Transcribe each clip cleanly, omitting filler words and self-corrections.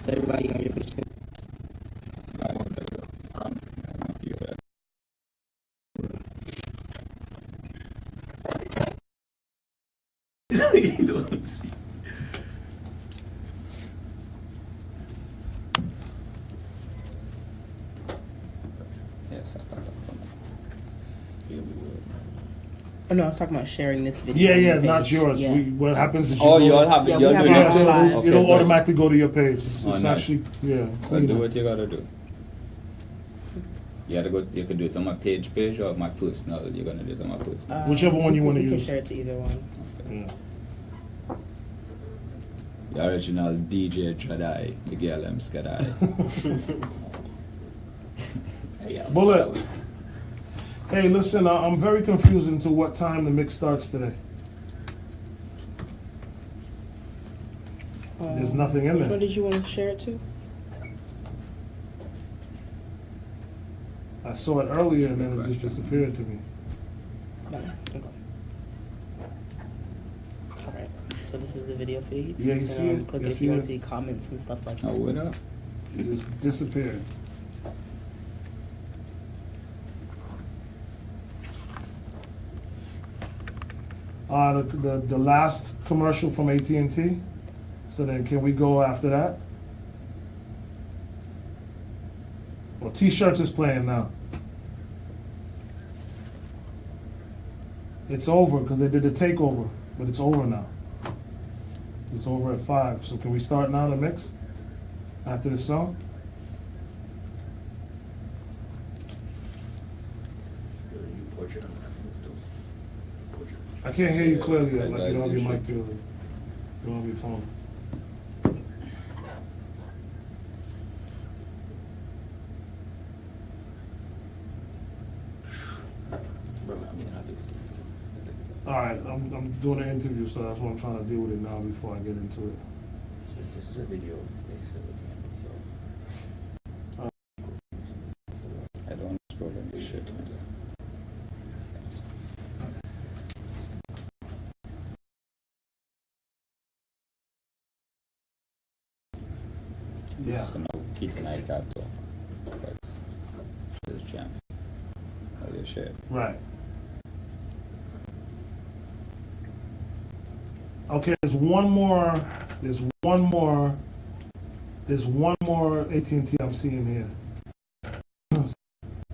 Everybody on your page. You don't see. Yes, I thought that for me. Yeah, we would. Oh no, I was talking about sharing this video. Yeah, on yeah, your not page. yours. Yeah. What happens is Oh, you all have Yeah, you all we have do our that? own live. it'll Okay, good. automatically go to your page. It's Oh, nice. actually, yeah. Well, clean do it. what you gotta do. You gotta go. You could do it on my page or my personal. You're gonna do it on my personal. Whichever one you wanna We can use. share it to either one. Yeah. The original DJ Jedi, the girl M Skadai. Yeah, Bullet. Hey, listen, I'm very confused into what time the mix starts today. There's nothing in Which one there. did you want to share it to? I saw it earlier and then it just disappeared to me. No. Okay. All right. So this is the video feed. Yeah, you see it? Click it Yes, if you want yes. to see comments and stuff like Oh, that. what up? It just disappeared. The last commercial from AT&T. So then can we go after that? Well, T-shirts is playing now. It's over because they did the takeover, but it's over now. It's over at 5. So can we start now the mix after the song? I can't hear you clearly. Like you don't have your mic to you don't have your phone. All right, I'm doing an interview, so that's what I'm trying to deal with it now before I get into it. This is a video. So I don't want to scroll in this shit. Yeah. So now Keith and I can't talk because she's jam. How they share. Right. Okay, there's one more AT&T I'm seeing here.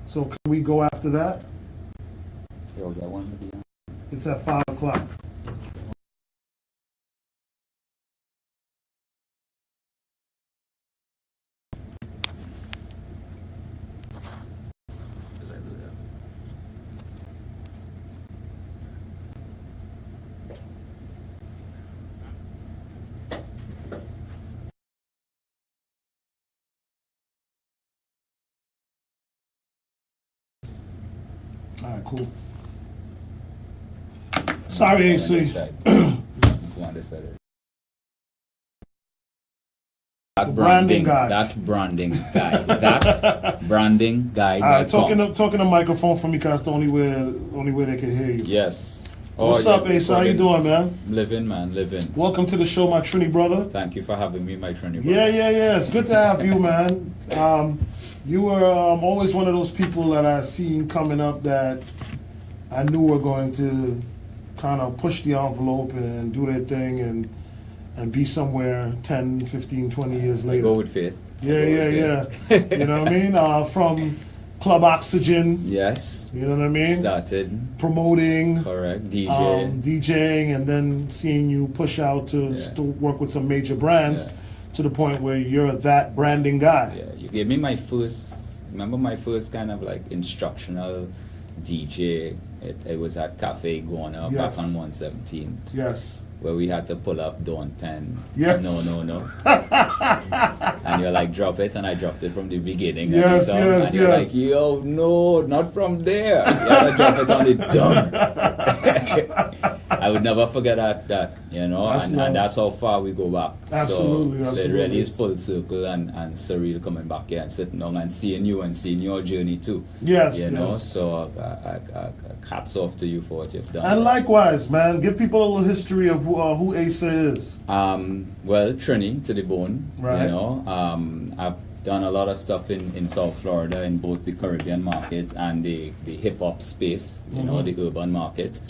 So can we go after that? Yo, that one to be on. It's at 5 o'clock. All right, cool. Sorry, AC. Go on this side. That branding guy. That branding guy. That branding guy. All right, talking to microphone for me, cause that's the only way they can hear you. Yes. What's up, Ace? How you doing, man? Living, man, living. Welcome to the show, my Trini brother. Thank you for having me, my Trini brother. Yeah. It's good to have you, man. You were always one of those people that I seen coming up that I knew were going to kind of push the envelope and do their thing and be somewhere 10, 15, 20 years later. Go with faith. Yeah. You know what I mean? From Club Oxygen. Yes. You know what I mean? Started. Promoting. Correct. DJing, and then seeing you push out to work with some major brands to the point where you're that branding guy. Yeah. You gave me my first kind of like instructional DJ. It was at Cafe Guana back on 117th. Yes. Where we had to pull up Dawn Pen. Yes. No. And you're like, drop it, and I dropped it from the beginning. Yes, and you're like, yo, no, not from there. You have to drop it on the done. I would never forget that, you know, and that's how far we go back. Absolutely, so it really is full circle and surreal coming back here and sitting down and seeing you and seeing your journey too. Yes, you know. yes. So hats off to you for what you've done. And likewise, man, give people a little history of who Asa is. Well, Trini to the bone. Right. You know, I've done a lot of stuff in South Florida in both the Caribbean market and the hip hop space, you know, the urban market.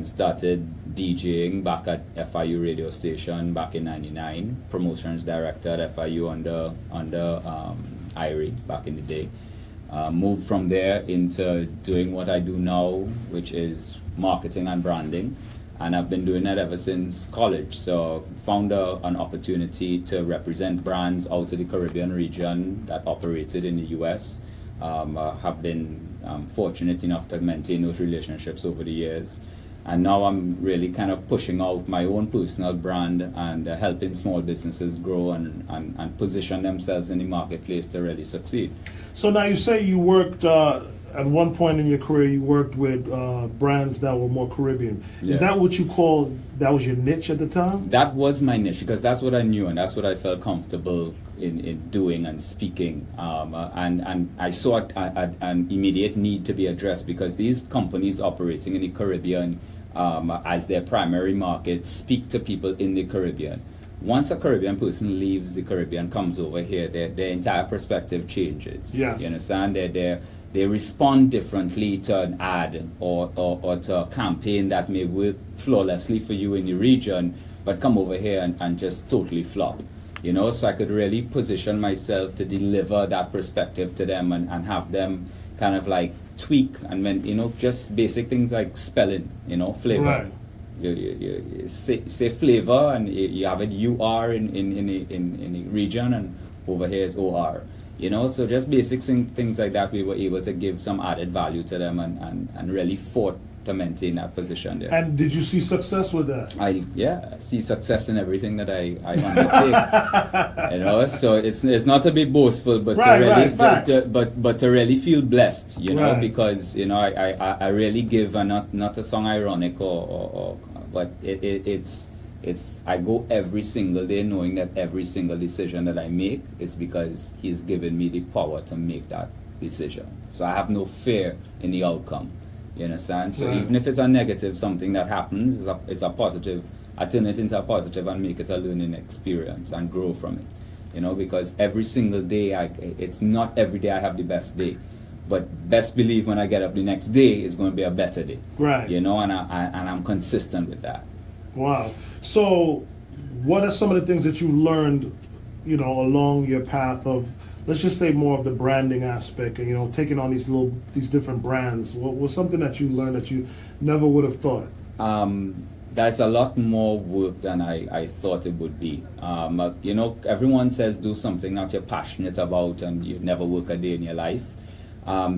Started DJing back at FIU radio station back in '99, promotions director at FIU under Irie back in the day. Moved from there into doing what I do now, which is marketing and branding. And I've been doing that ever since college. So found an opportunity to represent brands out of the Caribbean region that operated in the US. Have been fortunate enough to maintain those relationships over the years. And now I'm really kind of pushing out my own personal brand and helping small businesses grow and position themselves in the marketplace to really succeed. So now you say you worked, at one point in your career, you worked with brands that were more Caribbean. Yeah. Is that what you call, that was your niche at the time? That was my niche because that's what I knew and that's what I felt comfortable in doing and speaking. And I saw an immediate need to be addressed because these companies operating in the Caribbean as their primary market speak to people in the Caribbean. Once a Caribbean person leaves the Caribbean, comes over here, their entire perspective changes. Yes. You understand? They respond differently to an ad or to a campaign that may work flawlessly for you in the region, but come over here and just totally flop. You know, so I could really position myself to deliver that perspective to them and have them kind of like tweak and when, you know, just basic things like spelling, you know, flavor. Right. You say flavor and you have it UR in the region and over here is OR. You know, so just basic things like that we were able to give some added value to them and really fought to maintain that position there. And did you see success with that? I see success in everything that I undertake. You know, so it's not to be boastful, but Right, to really right, but to really feel blessed, you know, Right. because you know I really give and not to sound ironic or but it's I go every single day knowing that every single decision that I make is because He's given me the power to make that decision. So I have no fear in the outcome. You understand? So Right. even if it's a negative, something that happens, it's a positive. I turn it into a positive and make it a learning experience and grow from it. You know, because every single day, it's not every day I have the best day. But best believe when I get up the next day, it's going to be a better day. Right. You know, and I'm consistent with that. Wow. So what are some of the things that you learned, you know, along your path of, let's just say more of the branding aspect and, you know, taking on these different brands? What was something that you learned that you never would have thought? That's a lot more work than I thought it would be. You know, everyone says do something that you're passionate about and you never work a day in your life.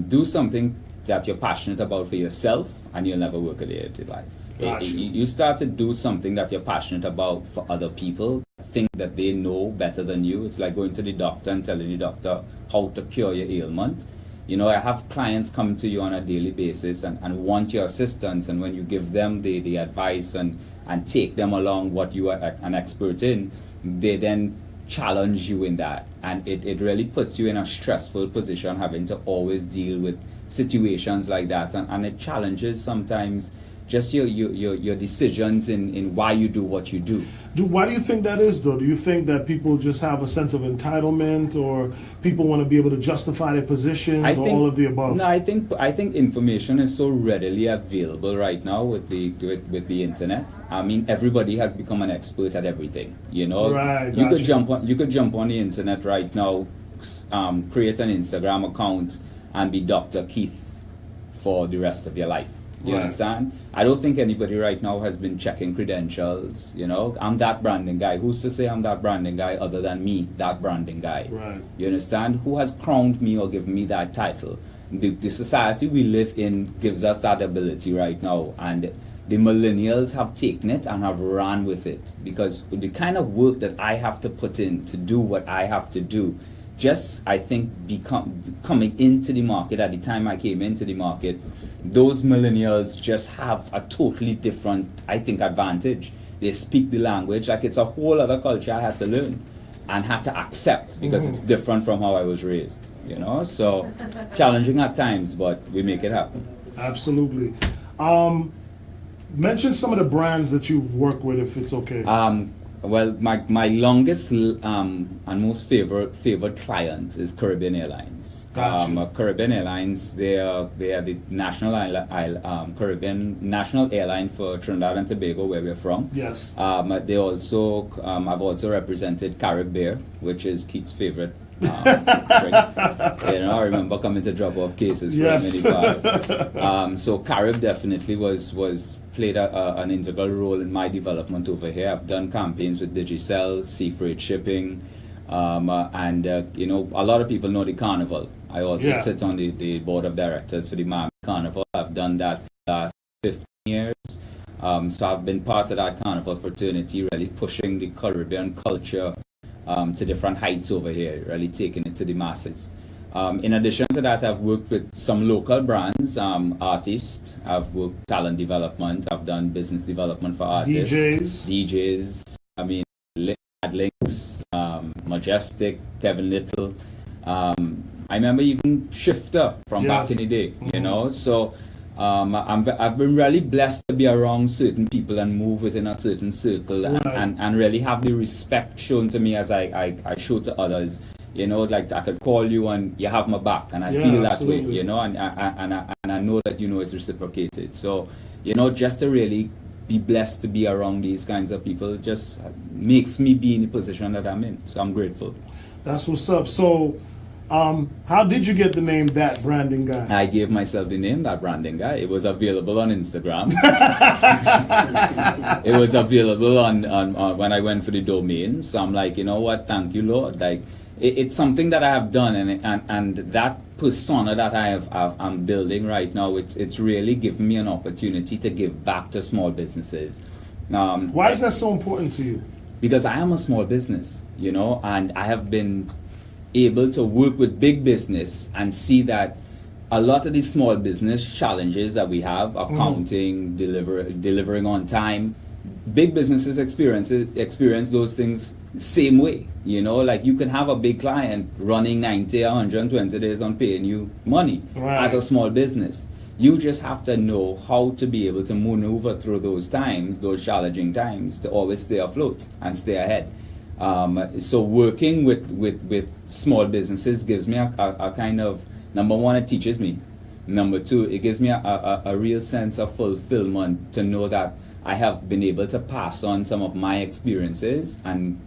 Do something that you're passionate about for yourself and you'll never work a day in your life. Gotcha. You start to do something that you're passionate about for other people, think that they know better than you. It's like going to the doctor and telling the doctor how to cure your ailment. You know, I have clients come to you on a daily basis and want your assistance, and when you give them the advice and take them along what you are an expert in, they then challenge you in that. And it really puts you in a stressful position having to always deal with situations like that. And it challenges sometimes just your decisions in why you do what you do. Why do you think that is, though? Do you think that people just have a sense of entitlement, or people want to be able to justify their positions, or all of the above? No, I think information is so readily available right now with the internet. I mean, everybody has become an expert at everything. You know, Right, you could gotcha. you could jump on the internet right now, create an Instagram account, and be Dr. Keith for the rest of your life. You Right. understand? I don't think anybody right now has been checking credentials. You know, I'm that branding guy. Who's to say I'm that branding guy other than me, that branding guy? Right. You understand? Who has crowned me or given me that title? The society we live in gives us that ability right now, and the millennials have taken it and have ran with it, because the kind of work that I have to put in to do what I have to do just I think coming into the market at the time I came into the market, those millennials just have a totally different, I think, advantage. They speak the language like it's a whole other culture I had to learn and had to accept because it's different from how I was raised. You know, so challenging at times, but we make it happen. Absolutely. Mention some of the brands that you've worked with, if it's okay. Well, my longest and most favorite client is Caribbean Airlines. Gotcha. Caribbean Airlines, they are the national Caribbean national airline for Trinidad and Tobago, where we're from. Yes. They also I've also represented Carib Beer, which is Keith's favorite. Drink. You know, I remember coming to drop off cases for Yes. many bars. So Carib definitely was played an integral role in my development over here. I've done campaigns with Digicel, Sea Freight Shipping, and you know, a lot of people know the Carnival. I also sit on the board of directors for the Miami Carnival. I've done that for the last 15 years. So I've been part of that Carnival fraternity, really pushing the Caribbean culture to different heights over here, really taking it to the masses. In addition to that, I've worked with some local brands, artists. I've worked talent development. I've done business development for artists. DJs. I mean, Links, Majestic, Kevin Little. I remember even Shifter from back in the day, you know. So I've been really blessed to be around certain people and move within a certain circle and really have the respect shown to me as I show to others. You know, like I could call you and you have my back, and I feel that way, you know, and I know that, you know, it's reciprocated. So, you know, just to really be blessed to be around these kinds of people just makes me be in the position that I'm in. So I'm grateful. That's what's up. So, how did you get the name That Branding Guy? I gave myself the name That Branding Guy. It was available on Instagram. It was available on when I went for the domain. So I'm like, you know what? Thank you, Lord. Like, it's something that I have done, and that persona that I'm building right now, it's really given me an opportunity to give back to small businesses. Why is that so important to you? Because I am a small business, you know, and I have been able to work with big business and see that a lot of these small business challenges that we have, accounting, delivering on time, big businesses experience those things same way. You know, like you can have a big client running 90, 120 days on paying you money as a small business. You just have to know how to be able to maneuver through those times, those challenging times, to always stay afloat and stay ahead. So working with small businesses gives me a kind of, number one, it teaches me. Number two, it gives me a real sense of fulfillment to know that I have been able to pass on some of my experiences and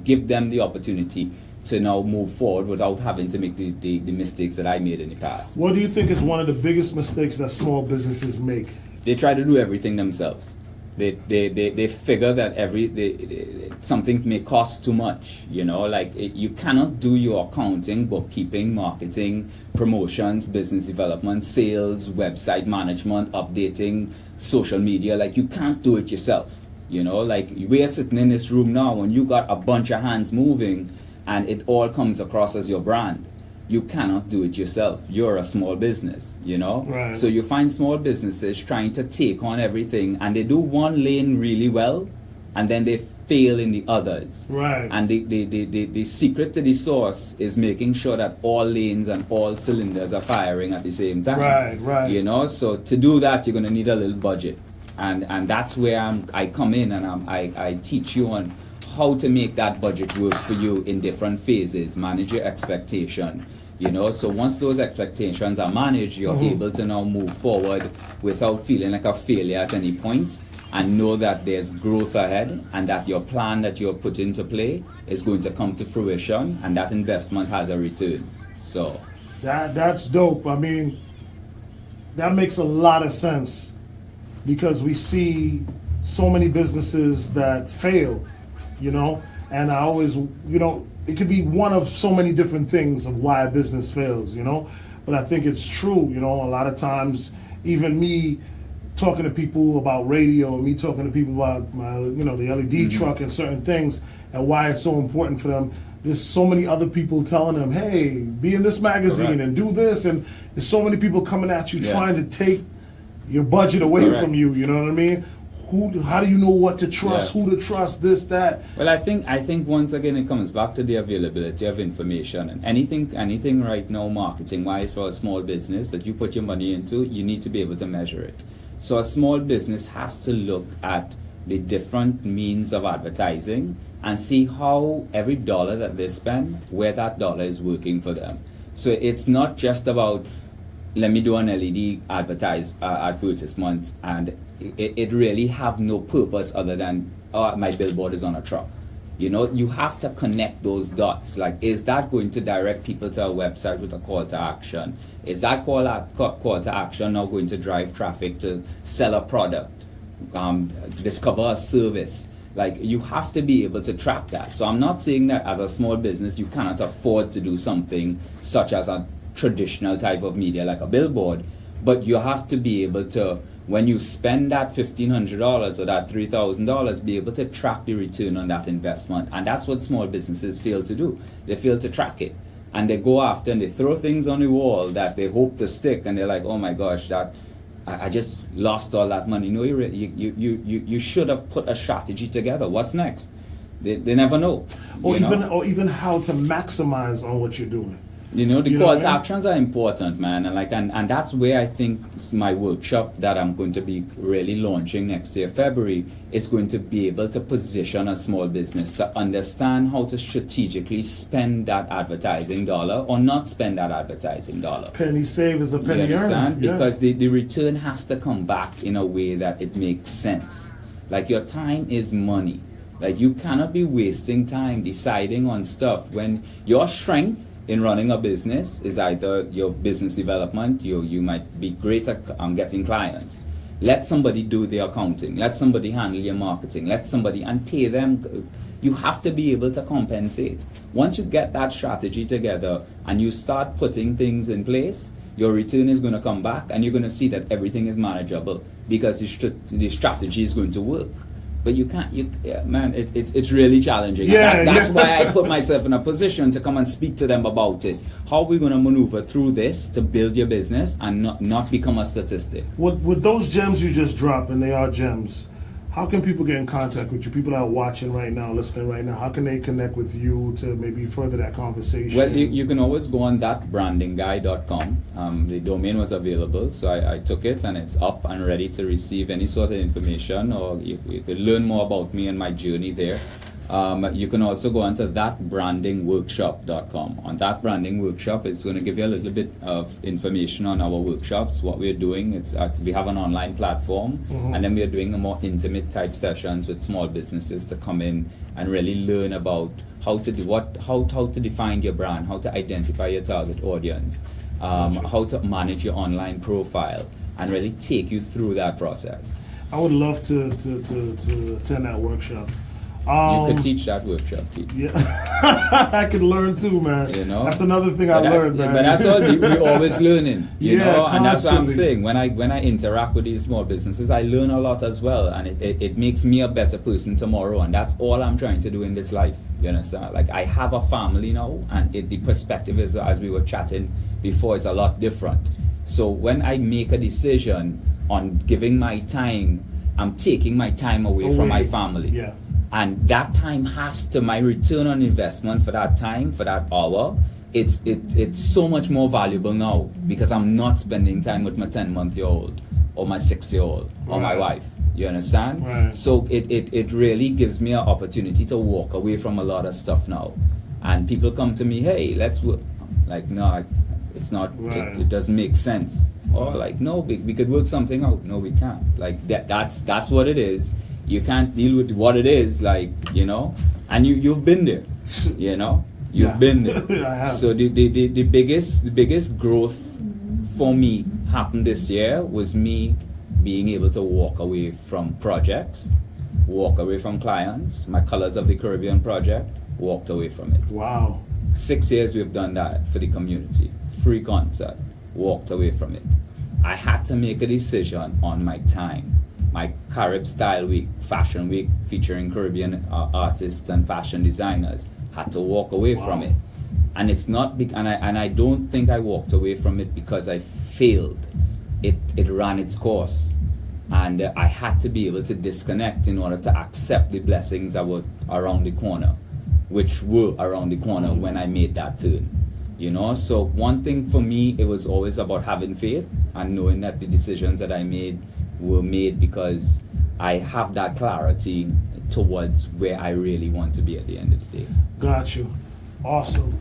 give them the opportunity to now move forward without having to make the mistakes that I made in the past. What do you think is one of the biggest mistakes that small businesses make? They try to do everything themselves. They figure that something may cost too much, you know, like you cannot do your accounting, bookkeeping, marketing, promotions, business development, sales, website management, updating, social media, like you can't do it yourself, you know, like we're sitting in this room now and you got a bunch of hands moving and it all comes across as your brand. You cannot do it yourself. You're a small business, you know? So you find small businesses trying to take on everything and they do one lane really well and then they fail in the others. And the secret to the sauce is making sure that all lanes and all cylinders are firing at the same time. You know, so to do that, you're going to need a little budget. And that's where I come in and I teach you on how to make that budget work for you in different phases, manage your expectation, you know. So once those expectations are managed, you're able to now move forward without feeling like a failure at any point, and know that there's growth ahead and that your plan that you're put into play is going to come to fruition and that investment has a return. So that's dope. I mean, that makes a lot of sense because we see so many businesses that fail, you know, and I always, you know, it could be one of so many different things of why a business fails, you know, but I think it's true, you know, a lot of times, even me talking to people about radio, and me talking to people about my, the LED truck and certain things, and why it's so important for them. There's so many other people telling them, hey, be in this magazine and do this, and there's so many people coming at you trying to take your budget away from you, you know what I mean? How do you know what to trust, who to trust, this, that? Well, I think once again it comes back to the availability of information, and anything right now marketing-wise for a small business that you put your money into, you need to be able to measure it. So a small business has to look at the different means of advertising and see how every dollar that they spend, where that dollar is working for them. So it's not just about, let me do an LED advertisement, and it really have no purpose other than, oh, my billboard is on a truck. You have to connect those dots. Like, is that going to direct people to a website with a call to action? Is that call to action now going to drive traffic to sell a product, discover a service? Like, you have to be able to track that. So I'm not saying that as a small business you cannot afford to do something such as a traditional type of media like a billboard, but you have to be able to, when you spend that $1,500 or that $3,000, be able to track the return on that investment. And that's what small businesses fail to do. They fail to track it, and they go after and they throw things on the wall that they hope to stick, and they're like, oh my gosh, that I just lost all that money. No, you should have put a strategy together. What's next? They never know. Or even how to maximize on what you're doing. The call to actions are important, man, and that's where I think my workshop that I'm going to be really launching next year, February, is going to be able to position a small business to understand how to strategically spend that advertising dollar or not spend that advertising dollar. Penny save is a penny earned. Because the return has to come back in a way that it makes sense. Like, your time is money. Like, you cannot be wasting time deciding on stuff when your strength in running a business is either your business development. You might be great at getting clients. Let somebody do the accounting. Let somebody handle your marketing. Let somebody, and pay them. You have to be able to compensate. Once you get that strategy together and you start putting things in place, your return is going to come back, and you're going to see that everything is manageable because the strategy is going to work. But you can't, man, it's really challenging. That's why I put myself in a position to come and speak to them about it. How are we going to maneuver through this to build your business and not become a statistic? With those gems you just dropped, and they are gems, how can people get in contact with you? People that are watching right now, listening right now, how can they connect with you to maybe further that conversation? Well, you can always go on ThatBrandingGuy.com. The domain was available, so I took it, and it's up and ready to receive any sort of information, or you can learn more about me and my journey there. You can also go on to ThatBrandingWorkshop.com. On That Branding Workshop, it's going to give you a little bit of information on our workshops, what we're doing. We have an online platform, and then we're doing a more intimate type sessions with small businesses to come in and really learn about how to define your brand, how to identify your target audience, how to manage your online profile, and really take you through that process. I would love to attend that workshop. You could teach that workshop, Keith. Yeah, I could learn too, man. That's another thing I learned, man. But that's all. We're always learning, you know, constantly. And that's what I'm saying. When I interact with these small businesses, I learn a lot as well, and it makes me a better person tomorrow. And that's all I'm trying to do in this life. You understand? Like, I have a family now, and the perspective is, as we were chatting before, is a lot different. So when I make a decision on giving my time, I'm taking my time away from my family. Yeah. And that time my return on investment for that time, for that hour, it's so much more valuable now, because I'm not spending time with my 10-month-old or my 6-year-old or my wife. You understand? Right. So it really gives me an opportunity to walk away from a lot of stuff now. And people come to me, hey, let's work. Like, no, it's not, it doesn't make sense. Or like, no, we could work something out. No, we can't. Like, that's what it is. You can't deal with what it is, like, you know, and you've been there, you know, you've been there. I have. So the biggest growth for me happened this year was me being able to walk away from projects, walk away from clients. My Colors of the Caribbean project, walked away from it. Wow. 6 years we've done that for the community. Free concert, walked away from it. I had to make a decision on my time. My Carib Style Week, Fashion Week, featuring Caribbean artists and fashion designers, had to walk away from it. And it's not and I don't think I walked away from it because I failed. It ran its course, and I had to be able to disconnect in order to accept the blessings that were around the corner, which were around the corner when I made that turn. You know, so one thing for me, it was always about having faith and knowing that the decisions that I made were made because I have that clarity towards where I really want to be at the end of the day. Got you. Awesome.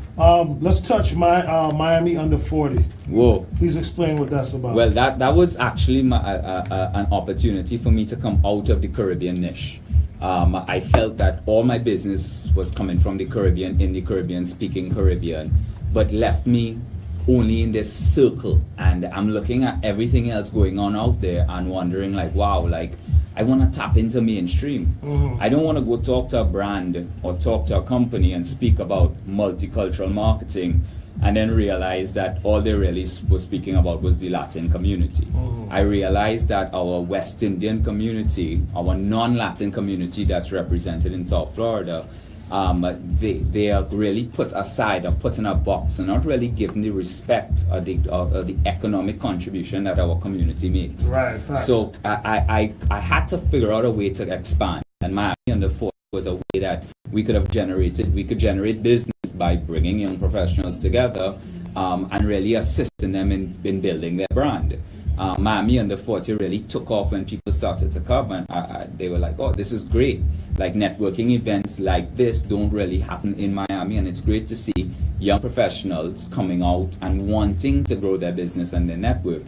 Let's touch Miami under 40. Whoa. Please explain what that's about. Well, that was actually an opportunity for me to come out of the Caribbean niche. I felt that all my business was coming from the Caribbean, in the Caribbean, speaking Caribbean, but left me only in this circle. And I'm looking at everything else going on out there and wondering like, wow, like I want to tap into mainstream. I don't want to go talk to a brand or talk to a company and speak about multicultural marketing and then realize that all they really were speaking about was the Latin community. I realized that our West Indian community, our non-Latin community that's represented in South Florida, they are really put aside or put in a box and not really given the respect or the economic contribution that our community makes. Right, facts. So I had to figure out a way to expand, and Miami under 40 was a way that we could generate business by bringing young professionals together and really assisting them in building their brand. Miami under 40 really took off when people started to come, and they were like, oh, this is great. Like, networking events like this don't really happen in Miami, and it's great to see young professionals coming out and wanting to grow their business and their network.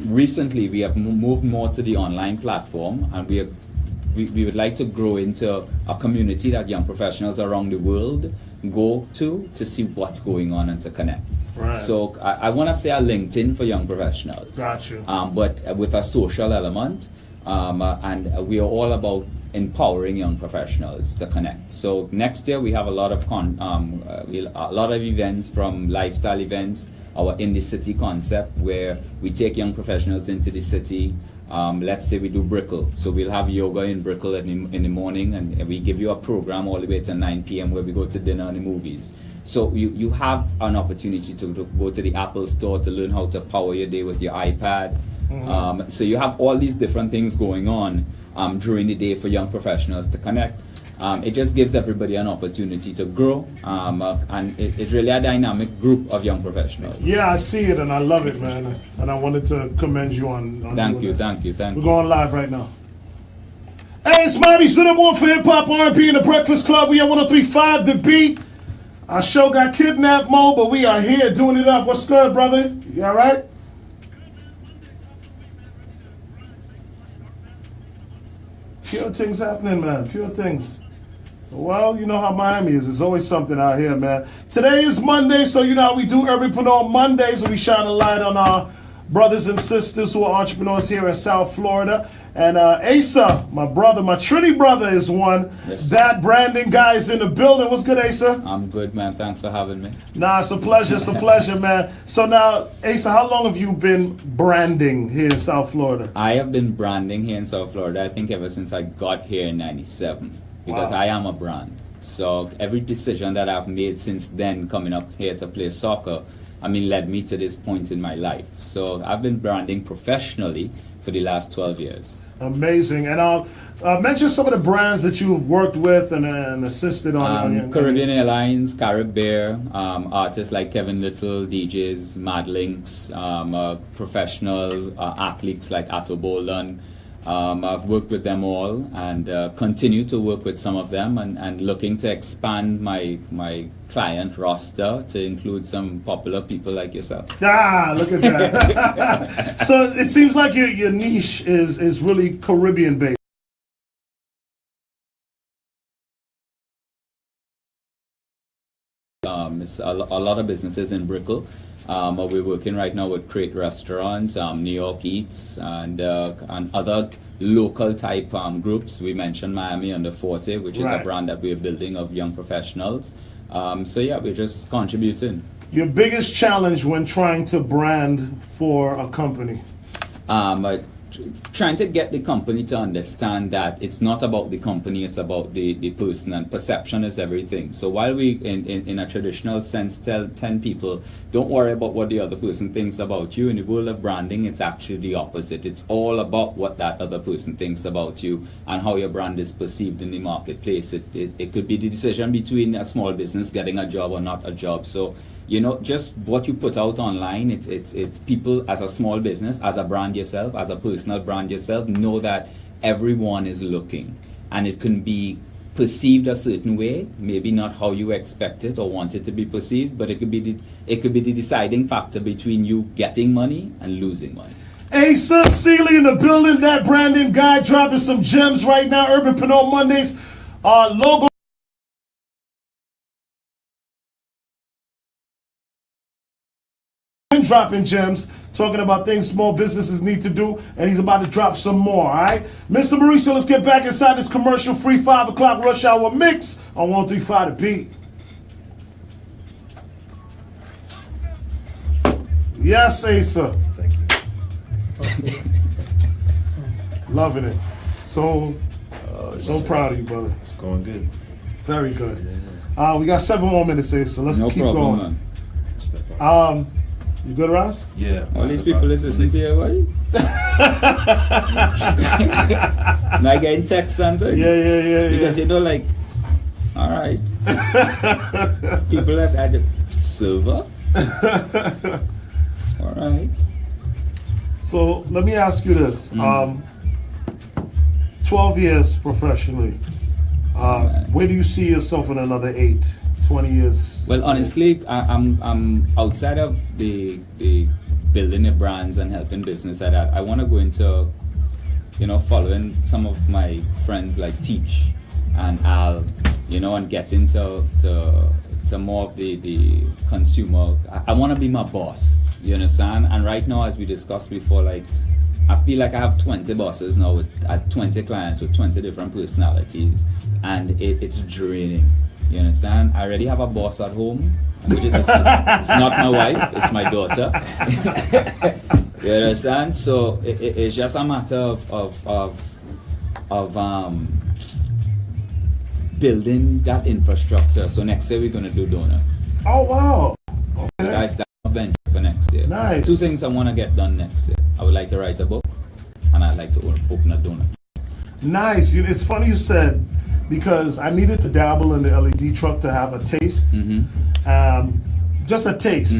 Recently, we have moved more to the online platform, and we would like to grow into a community that young professionals around the world go to see what's going on and to connect. Right. So I want to say a LinkedIn for young professionals. Got you. But with a social element, and we are all about empowering young professionals to connect. So next year we have a lot of events, from lifestyle events, our in the city concept, where we take young professionals into the city. Let's say we do Brickell, so we'll have yoga in Brickell in the morning, and we give you a program all the way to 9 p.m. where we go to dinner and the movies. So you have an opportunity to go to the Apple store to learn how to power your day with your iPad. So you have all these different things going on during the day for young professionals to connect. It just gives everybody an opportunity to grow, and it's really a dynamic group of young professionals. Yeah, I see it and I love it, man. And I wanted to commend you on Thank doing you, that. thank you. We're going live right now. Hey, it's Miami's number one for hip hop, R&B, in the Breakfast Club. We are 103.5 The Beat. Our show got kidnapped mode, but we are here doing it up. What's good, brother? You all right? Pure things happening, man. Pure things. Well, you know how Miami is. There's always something out here, man. Today is Monday, so you know how we do Urbanpreneur Mondays, and we shine a light on our brothers and sisters who are entrepreneurs here in South Florida. And Asa, my brother, my Trinity brother is one. Yes. That branding guy is in the building. What's good, Asa? I'm good, man. Thanks for having me. Nah, it's a pleasure. It's a pleasure, man. So now, Asa, how long have you been branding here in South Florida? I have been branding here in South Florida, I think ever since I got here in 97, because Wow. I am a brand. So every decision that I've made since then, coming up here to play soccer, led me to this point in my life. So I've been branding professionally for the last 12 years. Amazing. And mention some of the brands that you've worked with and assisted on. Caribbean Airlines, Caribbean, artists like Kevin Little, DJs, Mad Links, professional athletes like Atto Bolan. I've worked with them all, and continue to work with some of them, and looking to expand my client roster to include some popular people like yourself. Ah, look at that. So it seems like your niche is really Caribbean based. It's a lot of businesses in Brickell. We're working right now with Crate Restaurants, New York Eats, and other local type groups. We mentioned Miami Under 40, which is a Right. brand that we're building of young professionals. So yeah, we're just contributing. Your biggest challenge when trying to brand for a company? Trying to get the company to understand that it's not about the company, it's about the person, and perception is everything. So while we, in a traditional sense, tell 10 people, don't worry about what the other person thinks about you, in the world of branding, it's actually the opposite. It's all about what that other person thinks about you and how your brand is perceived in the marketplace. It could be the decision between a small business getting a job or not a job. So just what you put out online, it's people as a small business, as a brand yourself, as a personal brand yourself, know that everyone is looking, and it can be perceived a certain way, maybe not how you expect it or want it to be perceived, but it could be the deciding factor between you getting money and losing money. Asa Seeley in the building, that branding guy, dropping some gems right now. Urban Pinot Mondays, logo. Dropping gems, talking about things small businesses need to do, and he's about to drop some more. All right, Mr. Mauricio, let's get back inside this commercial-free 5 o'clock rush hour mix on 135 The Beat. Yes, Asa. Thank you. Loving it. So proud of you, brother. It's going good. Very good. Yeah. We got 7 more minutes, Asa. Let's No keep problem, going. man. Step up. You good, Ross? Yeah. All these people is listening to you, buddy. Not getting text something. Yeah. Because all right. People at the server. All right. So let me ask you this: 12 years professionally. Where do you see yourself in another 8, 20 years? Well, honestly, I'm outside of the building the brands and helping business like that. I want to go into, following some of my friends like Teach and Al, and get into more of the consumer. I want to be my boss. You understand? And right now, as we discussed before, I feel like I have 20 bosses now with 20 clients with 20 different personalities, and it's draining. You understand? I already have a boss at home. It's not my wife, it's my daughter. You understand? So it's just a matter of building that infrastructure. So next year we're going to do donuts. Oh wow! So that's that venture for next year. Nice. 2 things I want to get done next year. I would like to write a book, and I'd like to open a donut. Nice. It's funny you said, because I needed to dabble in the LED truck to have a taste, just a taste.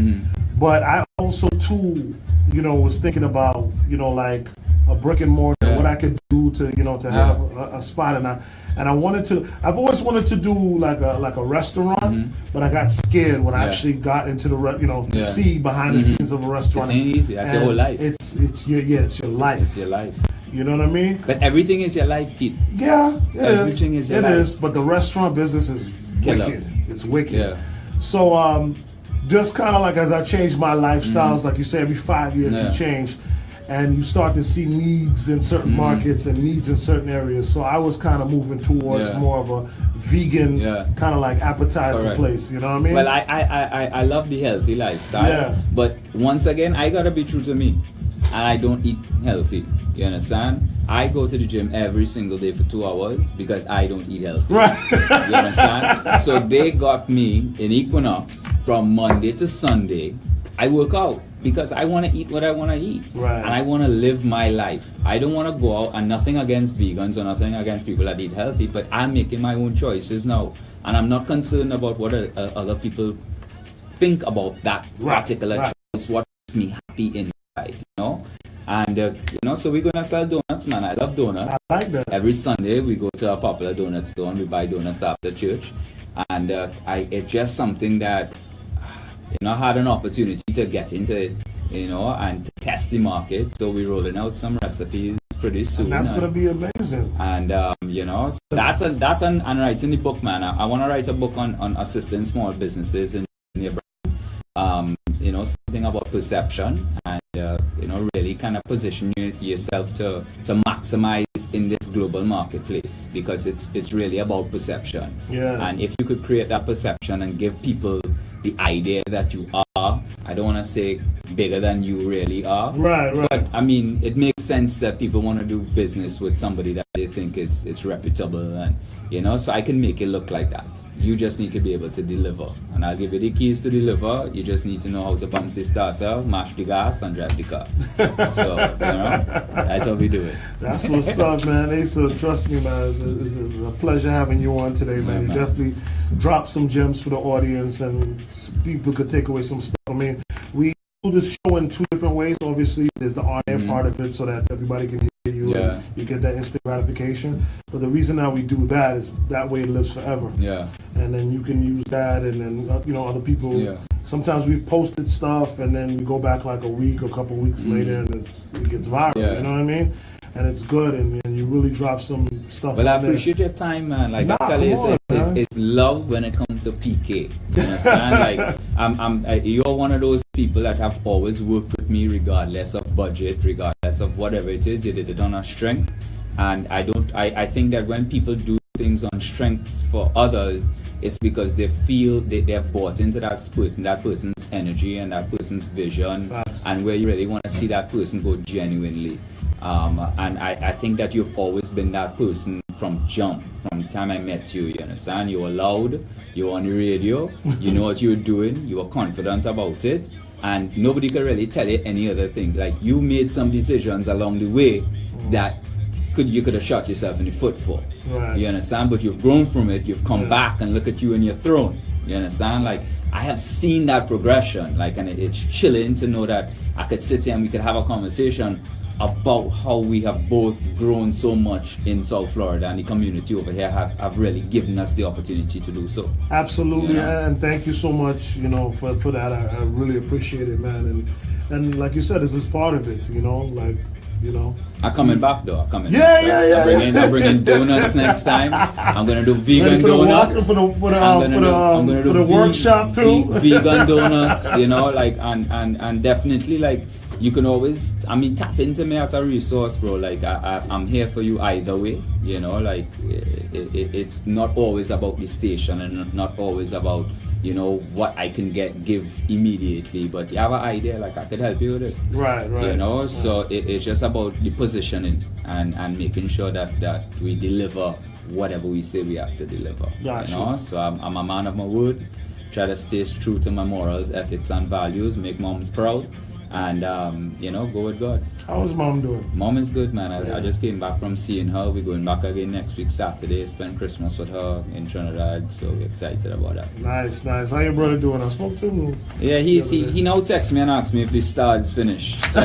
But I also too, was thinking about, like a brick and mortar, what I could do to have a spot, and I wanted to. I've always wanted to do like a restaurant, but I got scared when I actually got into the see behind the scenes of a restaurant. It ain't easy. That's your whole life. It's your life. It's your life. You know what I mean? But everything is your life, kid. Yeah, Everything is your life. It is, but the restaurant business is wicked. It's wicked. Yeah. So just kind of like as I change my lifestyles, like you say, every 5 years you change, and you start to see needs in certain markets and needs in certain areas. So I was kind of moving towards more of a vegan, kind of like appetizer place. You know what I mean? Well, I love the healthy lifestyle. Yeah. But once again, I gotta be true to me, and I don't eat healthy. You understand? I go to the gym every single day for 2 hours because I don't eat healthy. Right. You understand? So they got me in Equinox from Monday to Sunday. I work out because I want to eat what I want to eat. Right. And I want to live my life. I don't want to go out, and nothing against vegans or nothing against people that eat healthy, but I'm making my own choices now. And I'm not concerned about what other people think about that particular choice, what makes me happy inside, And, so we're going to sell donuts, man. I love donuts. I like that. Every Sunday, we go to a popular donut store and we buy donuts after church. And it's just something that, I had an opportunity to get into it, and to test the market. So we're rolling out some recipes pretty soon. And that's going to be amazing. And, that's and writing the book, man. I want to write a book on assisting small businesses in your brand. Something about perception and, really kind of position yourself to maximize in this global marketplace, because it's really about perception. Yeah. And if you could create that perception and give people the idea that you are. I don't want to say bigger than you really are. Right. But I mean, it makes sense that people want to do business with somebody that they think it's reputable, and so I can make it look like that. You just need to be able to deliver, and I'll give you the keys to deliver. You just need to know how to pump the starter, mash the gas, and drive the car. So that's how we do it. That's what's up, man. Asa, trust me, man. It's a pleasure having you on today, man. You definitely dropped some gems for the audience, and people could take away some stuff. I mean, we do this show in two different ways. Obviously, there's the on-air part of it, so that everybody can hear you and you get that instant gratification. But the reason that we do that is that way it lives forever. Yeah. And then you can use that, and then other people. Yeah. Sometimes we've posted stuff, and then we go back like a week, a couple weeks later, and it gets viral. Yeah. You know what I mean? And it's good, and you really drop some stuff. Well, I appreciate your time, man. Like I tell you, it's love when it comes to PK. You understand? Like you're one of those people that have always worked with me, regardless of budget, regardless of whatever it is. You did it on our strength, and I think that when people do things on strengths for others, it's because they feel they're bought into that person's energy and that person's vision. Facts. And where you really want to see that person go genuinely. And I think that you've always been that person from the time I met you. You understand? You were loud, you were on the radio, you know what you were doing, you were confident about it, and nobody could really tell you any other thing. Like, you made some decisions along the way that you could have shot yourself in the foot for. Right. You understand? But you've grown from it, you've come back, and look at you in your throne. You understand? Like, I have seen that progression, like, and it's chilling to know that I could sit here and we could have a conversation about how we have both grown so much in South Florida, and the community over here have really given us the opportunity to do so. Absolutely, and thank you so much, for that. I really appreciate it, man. And like you said, this is part of it, I'm coming back though. I'm bringing donuts next time. I'm gonna do vegan donuts. For the workshop too. Vegan donuts, and definitely, like, you can always, tap into me as a resource, bro. Like, I'm here for you either way, like, it's not always about the station, and not always about, what I can give immediately, but you have an idea, like, I could help you with this. Right. So it's just about the positioning and making sure that we deliver whatever we say we have to deliver. Gotcha. So I'm a man of my word, try to stay true to my morals, ethics, and values, make moms proud. And go with God. How is mom doing? Mom is good, man. I just came back from seeing her. We're going back again next week, Saturday. Spend Christmas with her in Trinidad, so we're excited about that. Nice. How your brother doing? I spoke to him. Yeah, he now texts me and asks me if the star is finished. So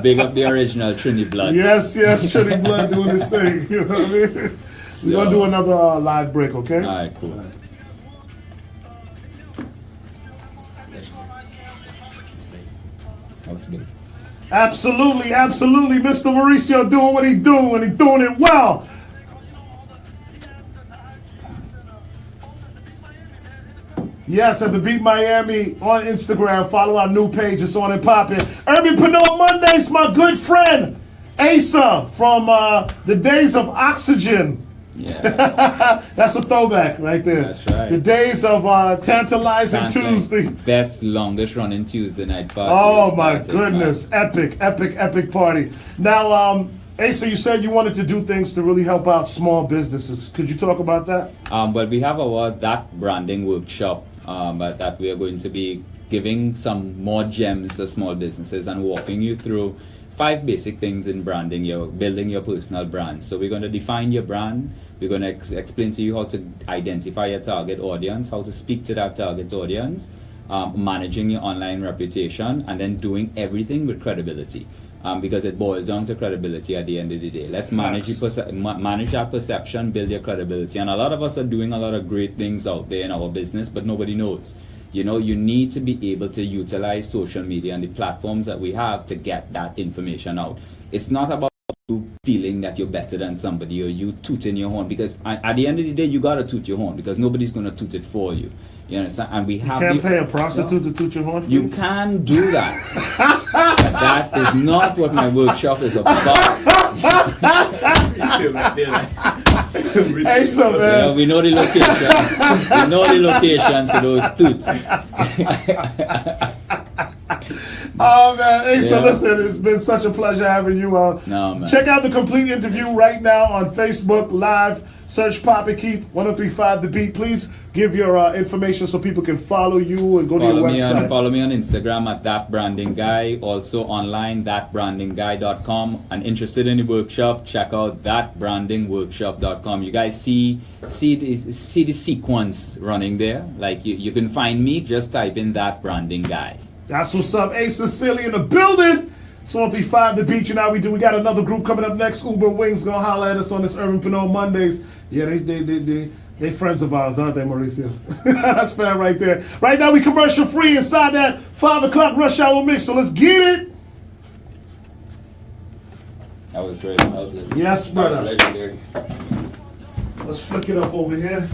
big up the original Trini blood. Yes, Trini blood doing his thing. You know what I mean? We're gonna do another live break, okay? All right, cool. Absolutely. Mr. Mauricio doing what he doing, and he doing it well. Yes, at the Beat Miami on Instagram. Follow our new page. It's on and popping. Urban Pinot Mondays, my good friend Asa from the days of Oxygen. Yeah. That's a throwback right there. That's right. The days of Tantalizing Tuesday. Best, longest running Tuesday night party. Oh my goodness. Man. Epic party. Now, Asa, you said you wanted to do things to really help out small businesses. Could you talk about that? Well, we have our That Branding workshop that we are going to be giving some more gems to small businesses and walking you through 5 basic things in branding, building your personal brand. So we're going to define your brand. We're going to explain to you how to identify your target audience, how to speak to that target audience, managing your online reputation, and then doing everything with credibility. Because it boils down to credibility at the end of the day. Let's manage that perception, build your credibility. And a lot of us are doing a lot of great things out there in our business, but nobody knows. You need to be able to utilize social media and the platforms that we have to get that information out. It's not about you feeling that you're better than somebody or you tooting your horn, because at the end of the day, you gotta toot your horn because nobody's gonna toot it for you. You understand? And we have. You can't pay a prostitute to toot your horn for you? You can do that. That is not what my workshop is about. Hey, so man. We know the location. We know the locations of those toots. Oh man, hey, so Yeah. listen, it's been such a pleasure having you on. No, man. Check out the complete interview right now on Facebook Live. Search Papa Keith 1035 The Beat. Please give your information so people can follow you and go to your website. Follow me on Instagram at ThatBrandingGuy. Also online, ThatBrandingGuy.com. And interested in the workshop, check out ThatBrandingWorkshop.com. You guys see the sequence running there. Like you can find me, just type in ThatBrandingGuy. That's what's up. Hey, Cecilia in the building. It's 135 The Beat. You know how we do. We got another group coming up next. Uber Wings gonna holler at us on this Urban Pinot Mondays. Yeah, they friends of ours, aren't they, Mauricio? That's fair right there. Right now we commercial free inside that 5 o'clock rush hour mix. So let's get it. That was great. That was good. Yes, brother. That was legendary. Let's flick it up over here.